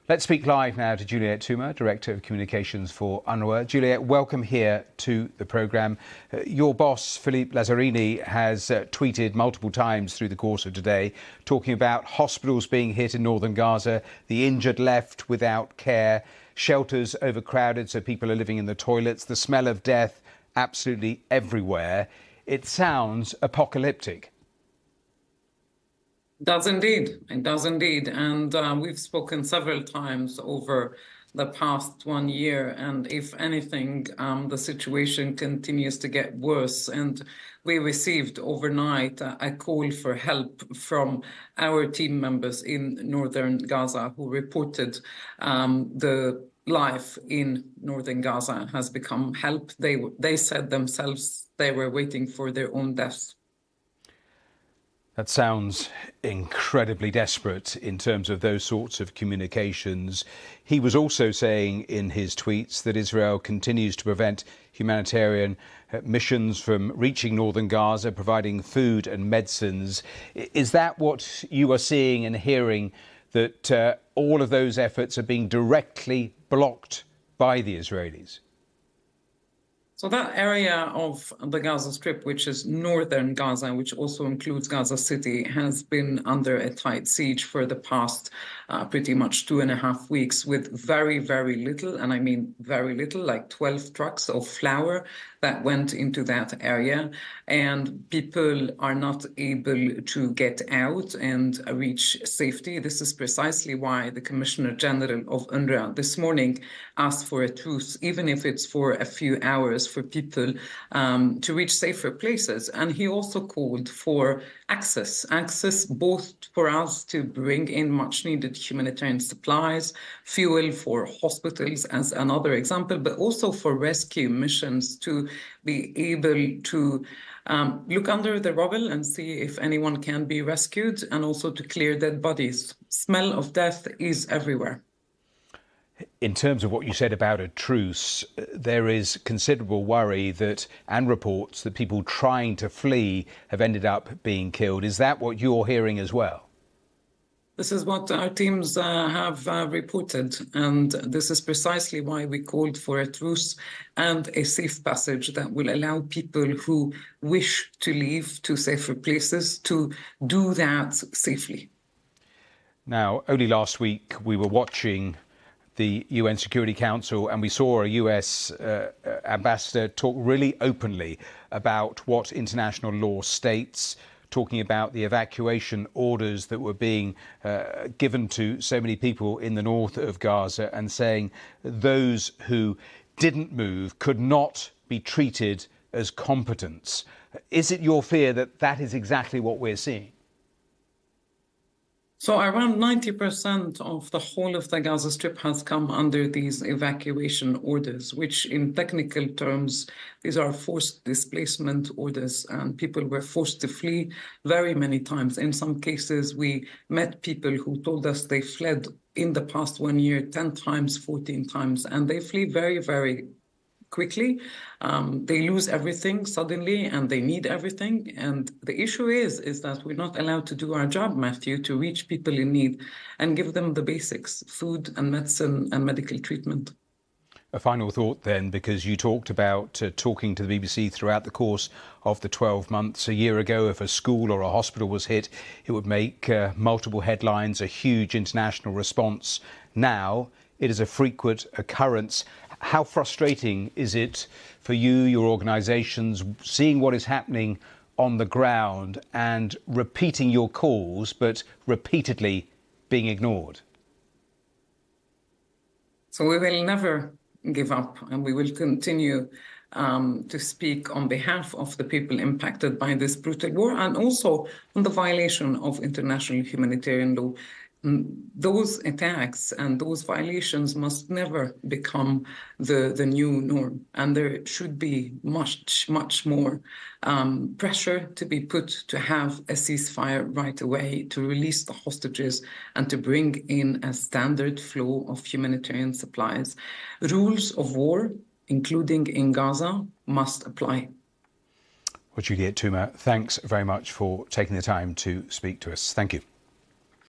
Let's speak live now to Juliette Touma, Director of Communications for UNRWA. Juliette, welcome here to the programme. Your boss, Philippe Lazzarini, has tweeted multiple times through the course of today, talking about hospitals being hit in northern Gaza, the injured left without care, shelters overcrowded so people are living in the toilets, the smell of death absolutely everywhere. It sounds apocalyptic. It does indeed. And we've spoken several times over the past 1 year. And if anything, the situation continues to get worse. And we received overnight a call for help from our team members in northern Gaza who reported the life in northern Gaza has become hell. They said themselves they were waiting for their own deaths. That sounds incredibly desperate in terms of those sorts of communications. He was also saying in his tweets that Israel continues to prevent humanitarian missions from reaching northern Gaza, providing food and medicines. Is that what you are seeing and hearing, that all of those efforts are being directly blocked by the Israelis? So that area of the Gaza Strip, which is northern Gaza, which also includes Gaza City, has been under a tight siege for the past pretty much 2.5 weeks, with very, very little, and I mean very little, like 12 trucks of flour that went into that area. And people are not able to get out and reach safety. This is precisely why the Commissioner General of UNRWA this morning asked for a truce, even if it's for a few hours, for people to reach safer places. And he also called for access both for us to bring in much needed humanitarian supplies, fuel for hospitals as another example, but also for rescue missions to be able to look under the rubble and see if anyone can be rescued, and also to clear dead bodies. Smell of death is everywhere. In terms of what you said about a truce, there is considerable worry that, and reports that people trying to flee have ended up being killed. Is that what you're hearing as well? This is what our teams have reported, and this is precisely why we called for a truce and a safe passage that will allow people who wish to leave to safer places to do that safely. Now, only last week we were watching the UN Security Council, and we saw a US ambassador talk really openly about what international law states, talking about the evacuation orders that were being given to so many people in the north of Gaza, and saying those who didn't move could not be treated as competents. Is it your fear that that is exactly what we're seeing? So around 90% of the whole of the Gaza Strip has come under these evacuation orders, which in technical terms, these are forced displacement orders, and people were forced to flee very many times. In some cases, we met people who told us they fled in the past 1 year 10 times, 14 times, and they flee very, very quickly. They lose everything suddenly, and they need everything. And the issue is that we're not allowed to do our job, Matthew, to reach people in need and give them the basics: food and medicine and medical treatment. A final thought then, because you talked about talking to the BBC throughout the course of the 12 months. A year ago, if a school or a hospital was hit, it would make multiple headlines, a huge international response. Now it is a frequent occurrence. How frustrating is it for you, your organisations, seeing what is happening on the ground and repeating your calls, but repeatedly being ignored? So we will never give up, and we will continue to speak on behalf of the people impacted by this brutal war, and also on the violation of international humanitarian law. Those attacks and those violations must never become the new norm. And there should be much, much more pressure to be put to have a ceasefire right away, to release the hostages, and to bring in a standard flow of humanitarian supplies. Rules of war, including in Gaza, must apply. Well, Juliette Touma, thanks very much for taking the time to speak to us. Thank you.